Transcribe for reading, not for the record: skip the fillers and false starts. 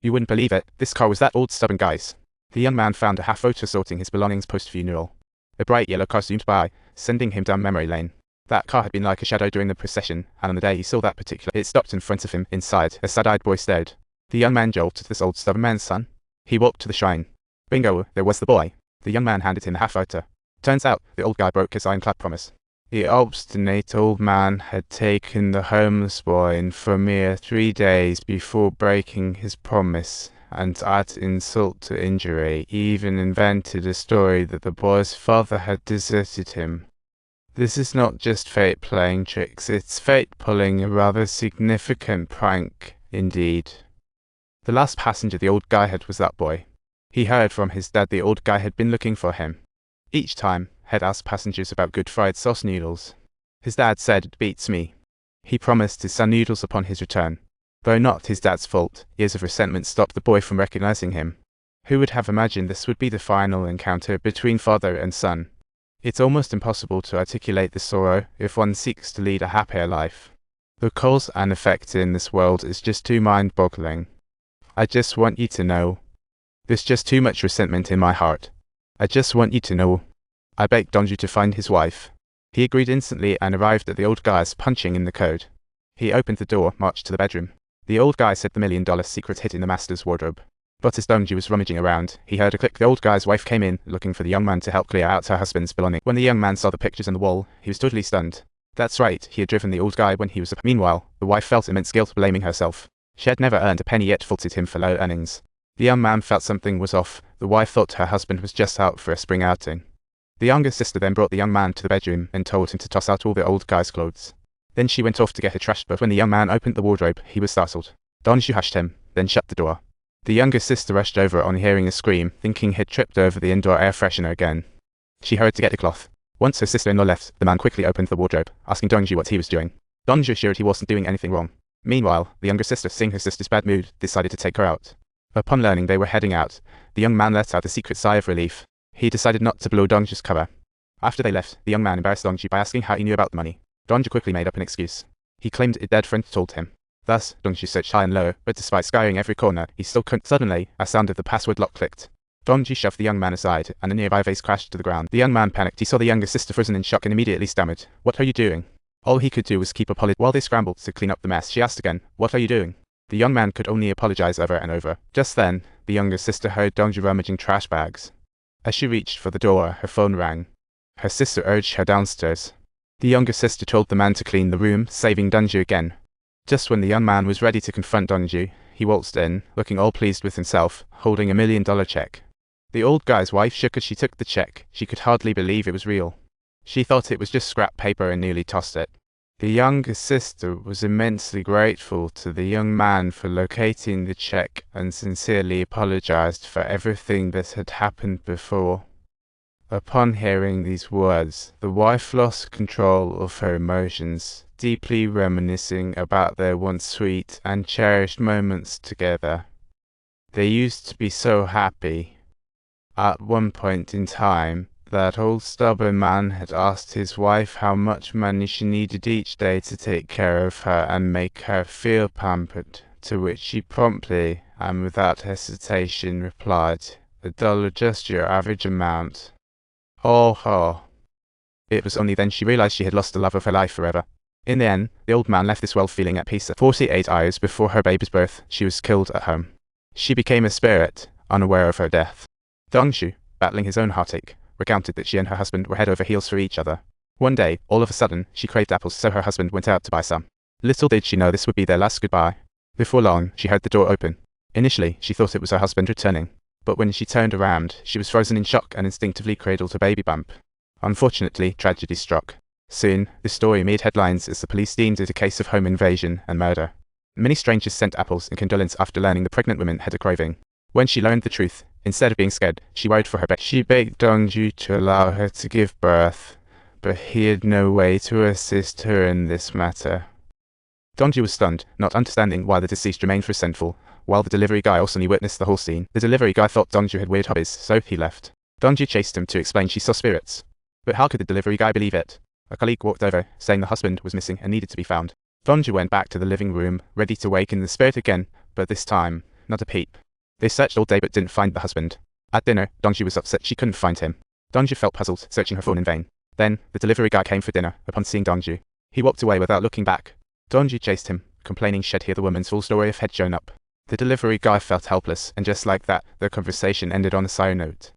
You wouldn't believe it, this car was that old stubborn guy's. The young man found a half-photo sorting his belongings post-funeral. A bright yellow car zoomed by, sending him down memory lane. That car had been like a shadow during the procession, and on the day he saw that particular, it stopped in front of him. Inside, a sad-eyed boy stared. The young man jolted this old stubborn man's son. He walked to the shrine. Bingo, there was the boy. The young man handed him the half-photo. Turns out, the old guy broke his ironclad promise. The obstinate old man had taken the homeless boy in for mere 3 days before breaking his promise, and to add insult to injury, even invented a story that the boy's father had deserted him. This is not just fate playing tricks, it's fate pulling a rather significant prank, indeed. The last passenger the old guy had was that boy. He heard from his dad the old guy had been looking for him. Each time, had asked passengers about good fried sauce noodles. His dad said, "It beats me." He promised his son noodles upon his return. Though not his dad's fault, years of resentment stopped the boy from recognizing him. Who would have imagined this would be the final encounter between father and son? It's almost impossible to articulate the sorrow if one seeks to lead a happier life. The cause and effect in this world is just too mind-boggling. I just want you to know. There's just too much resentment in my heart. I just want you to know. I begged Donju to find his wife. He agreed instantly and arrived at the old guy's punching in the code. He opened the door, marched to the bedroom. The old guy said the $1 million secret hid in the master's wardrobe. But as Donju was rummaging around, he heard a click. The old guy's wife came in, looking for the young man to help clear out her husband's belongings. When the young man saw the pictures on the wall, he was totally stunned. That's right, he had driven the old guy when he was a... Meanwhile, the wife felt immense guilt, blaming herself. She had never earned a penny yet faulted him for low earnings. The young man felt something was off. The wife thought her husband was just out for a spring outing. The younger sister then brought the young man to the bedroom and told him to toss out all the old guy's clothes. Then she went off to get her trash, but when the young man opened the wardrobe, he was startled. Donju hushed him, then shut the door. The younger sister rushed over on hearing a scream, thinking he'd tripped over the indoor air freshener again. She hurried to get the cloth. Once her sister-in-law left, the man quickly opened the wardrobe, asking Donju what he was doing. Donju assured he wasn't doing anything wrong. Meanwhile, the younger sister, seeing her sister's bad mood, decided to take her out. Upon learning they were heading out, the young man let out a secret sigh of relief. He decided not to blow Donju's cover. After they left, the young man embarrassed Donju by asking how he knew about the money. Donju quickly made up an excuse. He claimed a dead friend told him. Thus, Donju searched high and low, but despite scouring every corner, he still couldn't. Suddenly, a sound of the password lock clicked. Donju shoved the young man aside, and a nearby vase crashed to the ground. The young man panicked. He saw the younger sister frozen in shock and immediately stammered, "What are you doing?" All he could do was keep apologizing. While they scrambled to clean up the mess, she asked again, "What are you doing?" The young man could only apologize over and over. Just then, the younger sister heard Donju rummaging trash bags. As she reached for the door, her phone rang. Her sister urged her downstairs. The younger sister told the man to clean the room, saving Donju again. Just when the young man was ready to confront Donju, he waltzed in, looking all pleased with himself, holding $1 million check. The old guy's wife shook as she took the check. She could hardly believe it was real. She thought it was just scrap paper and nearly tossed it. The younger sister was immensely grateful to the young man for locating the check and sincerely apologized for everything that had happened before. Upon hearing these words, the wife lost control of her emotions, deeply reminiscing about their once sweet and cherished moments together. They used to be so happy. At one point in time, that old stubborn man had asked his wife how much money she needed each day to take care of her and make her feel pampered, to which she promptly, and without hesitation, replied, $1, just your average amount. Oh. It was only then she realized she had lost the love of her life forever. In the end, the old man left this world feeling at peace. 48 hours before her baby's birth, she was killed at home. She became a spirit, unaware of her death. Donju, battling his own heartache, recounted that she and her husband were head over heels for each other. One day, all of a sudden, she craved apples, so her husband went out to buy some. Little did she know this would be their last goodbye. Before long, she heard the door open. Initially, she thought it was her husband returning. But when she turned around, she was frozen in shock and instinctively cradled her baby bump. Unfortunately, tragedy struck. Soon, the story made headlines as the police deemed it a case of home invasion and murder. Many strangers sent apples in condolence after learning the pregnant woman had a craving. When she learned the truth, instead of being scared, she worried for her baby. She begged Donju to allow her to give birth, but he had no way to assist her in this matter. Donju was stunned, not understanding why the deceased remained resentful, while the delivery guy also witnessed the whole scene. The delivery guy thought Donju had weird hobbies, so he left. Donju chased him to explain she saw spirits. But how could the delivery guy believe it? A colleague walked over, saying the husband was missing and needed to be found. Donju went back to the living room, ready to waken the spirit again, but this time, Not a peep. They searched all day but didn't find the husband. At dinner, Dongju was upset she couldn't find him. Dongju felt puzzled, searching her phone in vain. Then, the delivery guy came for dinner. Upon seeing Dongju, he walked away without looking back. Dongju chased him, complaining she'd hear the woman's full story if he'd shown up. The delivery guy felt helpless, and just like that, their conversation ended on a sour note.